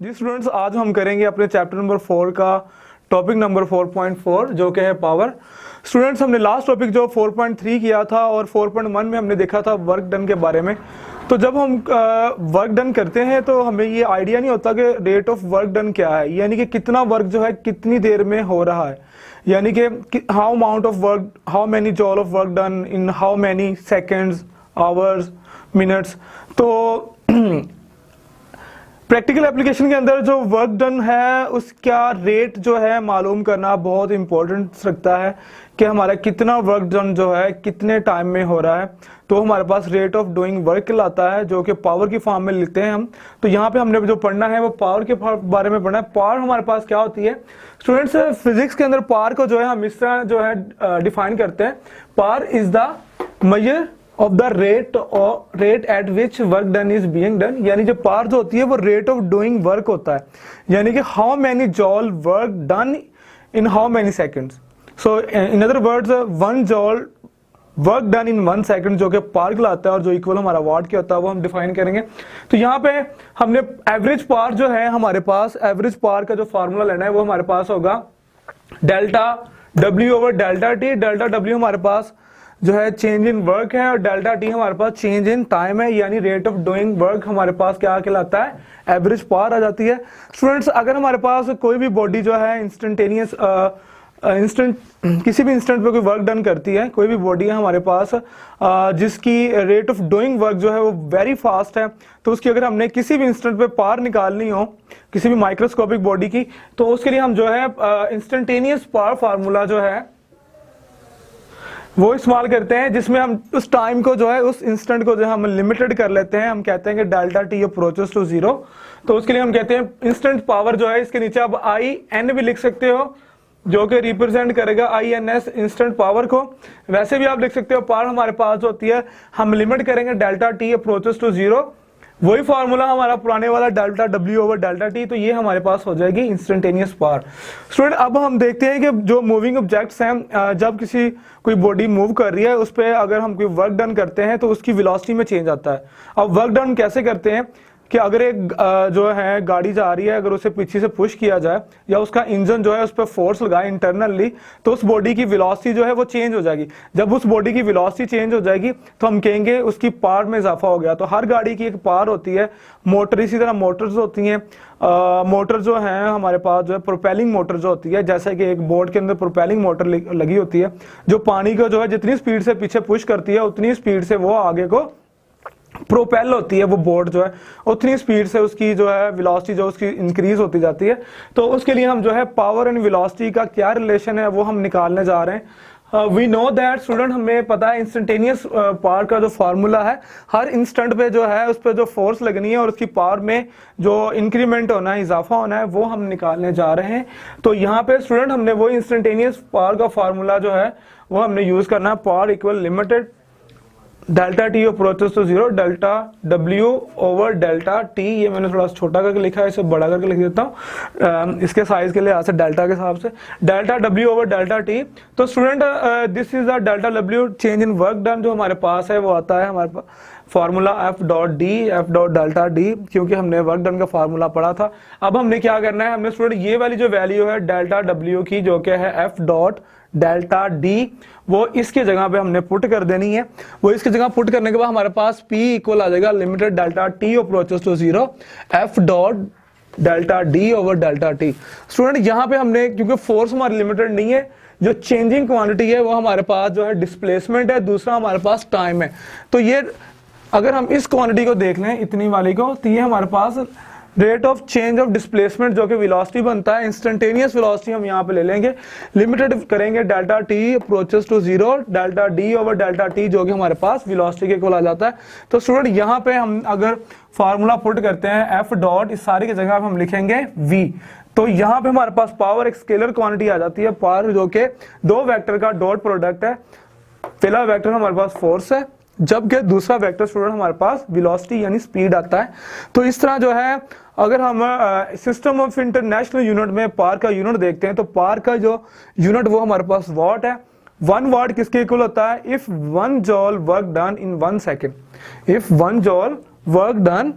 जी students, आज हम करेंगे अपने चैप्टर नंबर 4 का टॉपिक नंबर 4.4 जो कि है पावर। स्टूडेंट्स, हमने लास्ट टॉपिक जो 4.3 किया था और 4.1 में हमने देखा था वर्क डन के बारे में। तो जब हम वर्क डन करते हैं तो हमें ये आइडिया नहीं होता कि रेट ऑफ वर्क डन क्या है, यानी कि कितना वर्क जो है कितनी देर में हो रहा है, यानी कि how amount of work, how many जॉल of work done in how many seconds, hours, minutes. तो प्रैक्टिकल एप्लीकेशन के अंदर जो वर्क डन है उसका रेट जो है मालूम करना बहुत इंपॉर्टेंट रखता है कि हमारा कितना वर्क डन जो है कितने टाइम में हो रहा है। तो हमारे पास रेट ऑफ डूइंग वर्क लाता है जो कि पावर की फॉर्म में लिखते हैं हम। तो यहाँ पे हमने जो पढ़ना है वो पावर के बारे में पढ़ना है। पावर हमारे पास क्या होती है स्टूडेंट्स? फिजिक्स के अंदर पावर को जो है हम इस तरह जो है डिफाइन करते हैं, power is the measure of the rate at which work done is being done. यानी जो पावर जो होती है वो रेट ऑफ डूइंग वर्क होता है, यानी कि how many जॉल work done in how many seconds. So in other words, one जॉल work done in 1 second जो कि पावर कहलाता है और जो इक्वल हमारा वाट क्या होता है वो हम डिफाइन करेंगे। तो यहाँ पे हमने एवरेज पावर जो है हमारे पास, एवरेज पावर का जो फार्मूला लेना है वो हमारे पास होगा delta W over delta T. Delta W हमारे पास जो है चेंज इन वर्क है और डेल्टा टी हमारे पास चेंज इन टाइम है, यानी रेट ऑफ डूइंग वर्क हमारे पास क्या कहलाता है, एवरेज पावर आ जाती है। स्टूडेंट्स, अगर हमारे पास कोई भी बॉडी जो है इंस्टेंटेनियस किसी भी इंस्टेंट पे कोई वर्क डन करती है, कोई भी बॉडी है हमारे पास जिसकी रेट ऑफ डूइंग वर्क जो है वो वेरी फास्ट है, तो उसकी अगर हमने किसी भी इंस्टेंट पे पावर निकालनी हो किसी भी माइक्रोस्कोपिक बॉडी की, तो उसके लिए हम जो है इंस्टेंटेनियस पावर फार्मूला जो है वो इस्तेमाल करते हैं, जिसमें हम उस टाइम को जो है उस इंस्टेंट को जो है हम लिमिटेड कर लेते हैं। हम कहते हैं कि delta T approaches to zero, तो उसके लिए हम कहते हैं इंस्टेंट पावर जो है, इसके नीचे आप आई एन भी लिख सकते हो जो कि रिप्रेजेंट करेगा I N S instant power को। वैसे भी आप लिख सकते हो पावर हमारे पास होती है, हम लिमिट करेंगे delta T approaches to zero, वही फार्मूला हमारा पुराने वाला delta W over delta T, तो ये हमारे पास हो जाएगी इंस्टेंटेनियस पावर। स्टूडेंट, अब हम देखते हैं कि जो मूविंग ऑब्जेक्ट्स हैं, जब किसी कोई बॉडी मूव कर रही है उस पर अगर हम कोई वर्क डन करते हैं तो उसकी वेलोसिटी में चेंज आता है। अब वर्क डन कैसे करते हैं कि अगर एक जो है गाड़ी जा रही है, अगर उसे पीछे से पुश किया जाए या उसका इंजन जो है उस पर फोर्स लगाए इंटरनली, तो उस बॉडी की वेलोसिटी जो है वो चेंज हो जाएगी। जब उस बॉडी की वेलोसिटी चेंज हो जाएगी तो हम कहेंगे उसकी पावर में इजाफा हो गया। तो हर गाड़ी की एक पावर होती है, मोटर इसी तरह मोटर्स होती हैं। मोटर जो है हमारे पास जो है प्रोपेलिंग मोटर जो होती है, जैसे कि एक बोट के अंदर प्रोपेलिंग मोटर लगी होती है जो पानी को जो है जितनी स्पीड से पीछे पुश करती है उतनी स्पीड से वो आगे को प्रोपेल होती है, वो बोट जो है उतनी स्पीड से उसकी जो है वेलोसिटी जो उसकी इंक्रीज होती जाती है। तो उसके लिए हम जो है पावर एंड वेलोसिटी का क्या रिलेशन है वो हम निकालने जा रहे हैं। वी नो दैट स्टूडेंट, हमें पता है इंस्टेंटेनियस पावर का जो फार्मूला है, हर इंस्टेंट पे जो है उस पर जो फोर्स लगनी है और उसकी पावर में जो इंक्रीमेंट होना है, इजाफा होना है, वो हम निकालने जा रहे हैं। तो यहाँ पे स्टूडेंट हमने वो इंस्टेंटेनियस पावर का फार्मूला जो है वो हमने यूज करना है, power equal limited delta T approaches to zero delta W over delta T. ये मैंने थोड़ा छोटा करके लिखा है, इसे बड़ा करके लिख देता हूँ इसके साइज के लिए, डेल्टा के हिसाब से delta W over delta T. तो student, this is the delta W change in work done जो हमारे पास है वो आता है हमारे पास formula F dot D, F dot delta D, क्योंकि हमने वर्क डन का फार्मूला पढ़ा था। अब हमने क्या करना है, हमने स्टूडेंट ये वाली जो वैल्यू है डेल्टा डब्ल्यू की जो कि है एफ डॉट डेल्टा डी, वो इसके जगह पे हमने पुट कर देनी है। वो इसके जगह पुट करने के बाद हमारे पास P इक्वल आ जाएगा limited delta T approaches to zero F dot delta D over delta T. Student, यहाँ पे हमने क्योंकि फोर्स हमारी लिमिटेड नहीं है, जो चेंजिंग क्वांटिटी है वो हमारे पास जो है डिस्प्लेसमेंट है, दूसरा हमारे पास टाइम है। तो ये अगर हम इस क्वांटिटी को देख लें, इतनी वाली को, तो ये हमारे पास rate of change of displacement जो कि वेलोसिटी बनता है, इंस्टेंटेनियस वेलोसिटी हम यहाँ पे ले लेंगे, लिमिटेड करेंगे delta T approaches to zero delta D over delta T जो कि हमारे पास वेलोसिटी के इक्वल आ जाता है। तो स्टूडेंट, यहाँ पे हम अगर फार्मूला पुट करते हैं एफ डॉट, इस सारी की जगह हम लिखेंगे वी, तो यहाँ पे हमारे पास पावर एक स्केलर क्वांटिटी आ जाती है, पावर जो कि दो वेक्टर का डॉट प्रोडक्ट है। पहला वेक्टर हमारे पास फोर्स है, जबकि दूसरा वेक्टर स्टूडेंट हमारे पास वेलोसिटी यानी स्पीड आता है। तो इस तरह जो है अगर हम सिस्टम ऑफ इंटरनेशनल यूनिट में पावर का यूनिट देखते हैं तो पावर का जो यूनिट वो हमारे पास वाट है। 1 वाट किसके इक्वल होता है? If 1 joule work done in 1 second, if 1 joule work done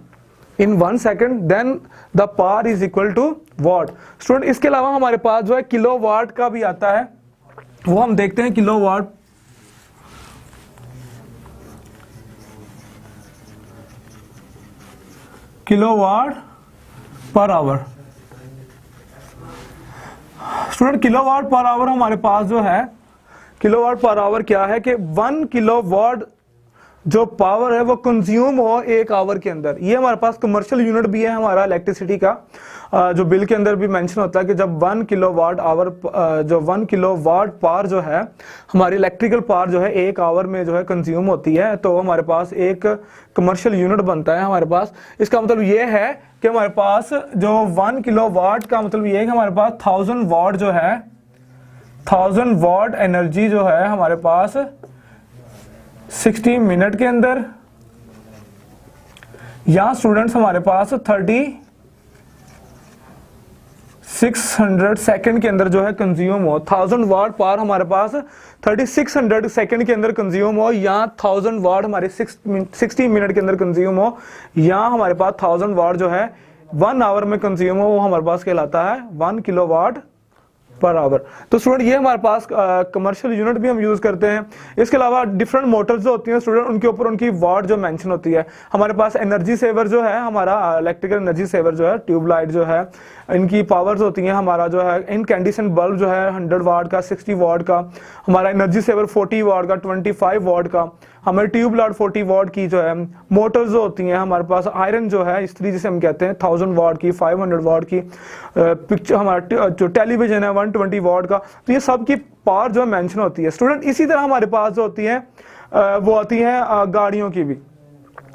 in 1 second, then the power is equal to watt. Student इसके अलावा हमारे पास जो है किलोवाट का भी आता है, वो हम देखते हैं kilowatt. Kilowatt per hour. Student kilowatt per hour हमारे पास जो है, किलोवाट पर आवर क्या है कि 1 किलोवाट जो पावर है वो कंज्यूम हो 1 आवर के अंदर। ये हमारे पास कमर्शियल यूनिट भी है हमारा इलेक्ट्रिसिटी का, जो बिल के अंदर भी मेंशन होता है कि जब 1 किलोवाट आवर, जो 1 किलोवाट पावर जो है हमारी इलेक्ट्रिकल पावर जो है 1 आवर में जो है कंज्यूम होती है, तो हमारे पास एक कमर्शियल यूनिट बनता है हमारे पास। इसका मतलब ये है कि हमारे पास जो 1 किलोवाट का मतलब ये है कि हमारे पास 1000 वाट जो है, 1000 वाट एनर्जी जो है हमारे पास 60 मिनट के अंदर, या स्टूडेंट्स हमारे पास 3600 सेकंड के अंदर जो है कंज्यूम हो। 1000 वाट पावर हमारे पास 3600 सेकंड के अंदर कंज्यूम हो, या 1000 वाट हमारे 60 मिनट के अंदर कंज्यूम हो, या हमारे पास 1000 वाट जो है 1 आवर में कंज्यूम हो, वो हमारे पास कहलाता है 1 किलोवाट पर आवर। तो स्टूडेंट ये हमारे पास कमर्शियल यूनिट भी हम यूज करते हैं। इसके अलावा डिफरेंट मोटर्स जो होती हैं स्टूडेंट, उनके ऊपर उनकी वाट जो मेंशन होती है। हमारे पास एनर्जी सेवर जो है, हमारा इलेक्ट्रिकल एनर्जी सेवर जो है, ट्यूबलाइट जो है, इनकी पावर्स होती हैं। हमारा जो है इनकैंडिसेंट बल्ब जो है 100 वाट का, 60 वाट का, हमारा एनर्जी सेवर 40 वाट का, 25 वाट का, हमारे ट्यूबलाइट 40 वाट की जो है। मोटर्स जो होती हैं हमारे पास आयरन जो है, इस्त्री जिसे हम कहते हैं 1000 वाट की, 500 वाट की। पिक्चर हमारा जो टेलीविजन है 120 वाट का। तो ये सब की पावर जो है मेंशन होती है स्टूडेंट। इसी तरह हमारे पास जो होती है वो आती है गाड़ियों की भी,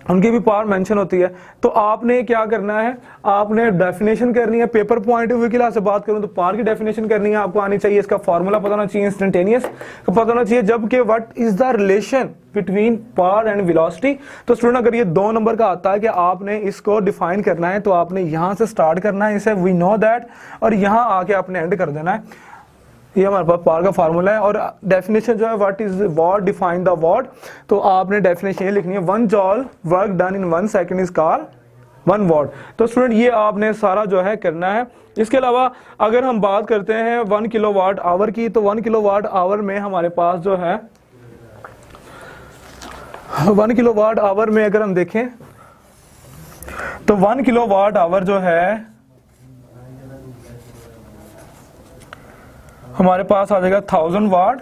उनकी भी पावर मेंशन होती है। तो आपने क्या करना है, आपने डेफिनेशन करनी है। पेपर पॉइंट ऑफ व्यू के लिए से बात करूं तो पावर की डेफिनेशन करनी है आपको आनी चाहिए, इसका फॉर्मूला पता होना चाहिए, इंस्टेंटेनियस का पता होना चाहिए, जबकि what is the relation between power and velocity. तो स्टूडेंट अगर ये 2 नंबर का आता है कि आपने इसको डिफाइन करना है, तो आपने यहां से स्टार्ट करना है, इसे वी नो दैट, और यहां आके आपने एंड कर देना है। ये हमारे पास पावर का फार्मूला है। और डेफिनेशन जो है what is what, define the what, तो आपने डेफिनेशन ये लिखनी है 1 joule work done in 1 second is called 1 what. तो स्टूडेंट ये आपने सारा जो है करना है। इसके अलावा अगर हम बात करते हैं 1 किलोवाट आवर की, तो 1 किलोवाट आवर में हमारे पास जो है 1 किलोवाट आवर में अगर हम देखें तो 1 किलोवाट आवर जो है हमारे पास आ जाएगा 1000 वाट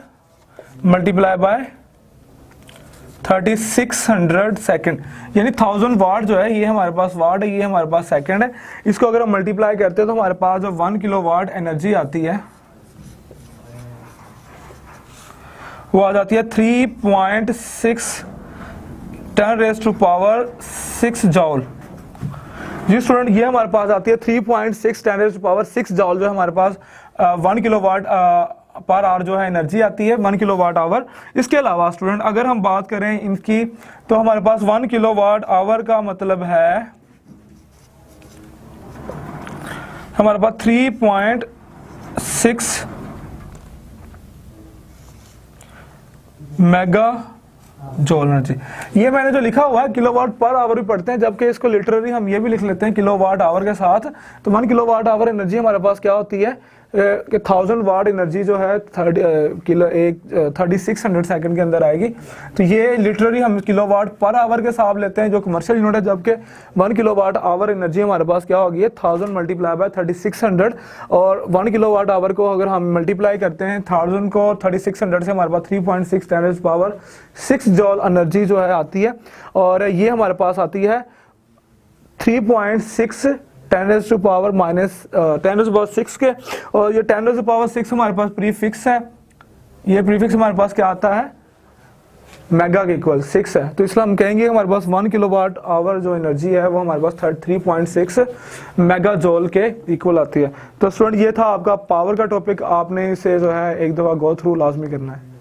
मल्टीप्लाई बाय 3600 सेकंड, यानी 1000 वाट जो है ये हमारे पास वाट है, ये हमारे पास सेकंड है। इसको अगर हम मल्टीप्लाई करते हैं तो हमारे पास जो 1 किलोवाट एनर्जी आती है वो आ जाती है 3.6 10⁻⁶ जॉल। जी स्टूडेंट ये हमारे पास आती है 3.6 10⁻⁶ जॉल जो हमारे पास 1 किलोवाट पर आवर जो है एनर्जी आती है, 1 किलोवाट आवर। इसके अलावा स्टूडेंट अगर हम बात करें इनकी, तो हमारे पास 1 किलोवाट आवर का मतलब है हमारे पास 3.6 मेगा जॉल एनर्जी। ये मैंने जो लिखा हुआ है किलोवाट पर आवर भी पढ़ते हैं, जबकि इसको लिटरली हम ये भी लिख लेते हैं किलोवाट आवर के साथ। तो 1 किलोवाट आवर एनर्जी हमारे पास क्या होती है कि 1000 वाट एनर्जी जो है 3600 सेकंड के अंदर आएगी। तो ये लिटरली हम किलोवाट पर आवर के हिसाब लेते हैं जो कमर्शियल यूनिट है, जबकि 1 किलोवाट आवर एनर्जी हमारे पास क्या होगी 1000 मल्टीप्लाई बाय 3600। और 1 किलोवाट आवर को अगर हम मल्टीप्लाई करते हैं 1000 को 3600 से, हमारे पास 3.6 10⁻⁶ जॉल एनर्जी जो है आती है। और ये हमारे पास आती है 3.6 10⁻⁻⁻6 के, और ये 10⁻⁶ हमारे पास प्रीफिक्स है। ये प्रीफिक्स हमारे पास क्या आता है मेगा के इक्वल 6 है। तो इसलिए हम कहेंगे हमारे पास 1 किलोवाट आवर जो एनर्जी है वो हमारे पास 3.6 मेगा जॉल के इक्वल आती है। तो स्टूडेंट ये था आपका पावर का टॉपिक, आपने इसे जो है एक दफा गो थ्रू लाजमी करना है।